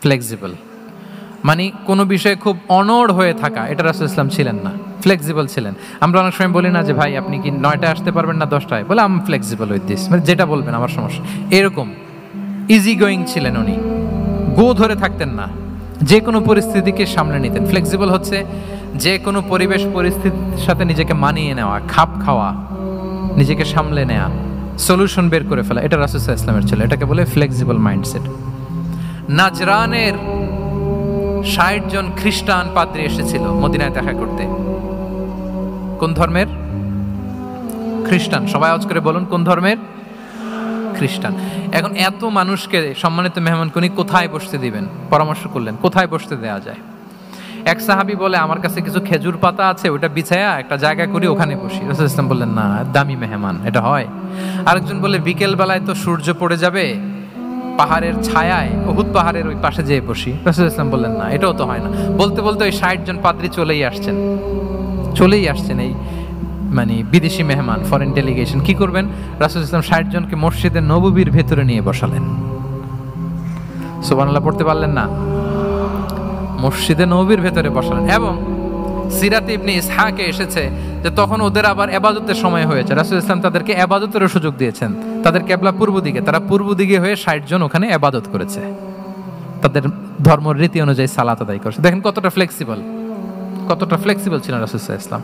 Flexible মানে কোনো বিষয়ে খুব অনড় হয়ে থাকা, এটা রাসূল ইসলাম ছিলেন না, ফ্লেক্সিবল ছিলেন। আমরা অনেক সময় বলি না যে ভাই আপনি কি 9টায় আসতে পারবেন না 10টায়, বলে আম ফ্লেক্সিবল উইথ দিস, মানে যেটা বলবেন আমার সমস্যা, এরকম ইজি গোয়িং ছিলেন উনি, গো ধরে থাকতেন না, যে কোনো পরিস্থিতিকে সামলে নিতেন। ফ্লেক্সিবল হচ্ছে যে কোনো পরিবেশ পরিস্থিতির সাথে নিজেকে মানিয়ে নেওয়া, খাপ খাওয়া, নিজেকে সামলে নেওয়া, সলিউশন বের করে ফেলা, এটা রাসূল সাল্লাল্লাহু আলাইহি ওয়াসাল্লামের ছিল, এটাকে বলে ফ্লেক্সিবল মাইন্ডসেট। নাজরানের 60 জন খ্রিস্টান পাদ্রী এসেছিল মদিনায় দেখা করতে। কোন ধর্মের? খ্রিস্টান। সবাই আওয়াজ করে বলুন কোন ধর্মের? খ্রিস্টান। এখন এত মানুষকে সম্মানিত মেহমানকে উনি কোথায় বসতে দিবেন? পরামর্শ করলেন কোথায় বসতে দেওয়া যায়। এক সাহাবী বলে আমার কাছে কিছু খেজুর পাতা আছে, ওটা বিছায়া একটা জায়গা করি ওখানে বসি। রাসূল ইসলাম বললেন না, দামি মেহমান, এটা হয়। আরেকজন বলে বিকেল বেলায় তো সূর্য পড়ে যাবে, পাহাড়ের ছায়ায় উহুদ পাহাড়ের ওই পাশে যেয়ে বসি। রাসূল ইসলাম বললেন না, এটাও তো হয় না। বলতে বলতে ওই 60 জন পাদ্রী চলেই আসছেন এই মানে বিদেশি মেহমান, ফরেন ডেলিগেশন। কি করবেন? রাসূল ইসলাম 60 জনকে মসজিদে নববীর ভেতরে নিয়ে বসালেন। সুবহানাল্লাহ পড়তে পারলেন না? মসজিদে নববীর ভেতরে বসালেন। এবং সিরাতে ইবনে ইসহাকে এসেছে যে তখন ওদের আবার ইবাদতের সময় হয়েছে, রাসূল ইসলাম তাদেরকে ইবাদতেরও সুযোগ দিয়েছেন। তাদের কিবলা পূর্ব দিকে, তারা পূর্ব দিকে হয়ে 60 জন ওখানে ইবাদত করেছে, তাদের ধর্ম রীতি অনুযায়ী সালাত আদায় করেছে। দেখেন কতটা ফ্লেক্সিবল ছিলেন রাসূল সাল্লাল্লাহু আলাইহি ওয়াসাল্লাম।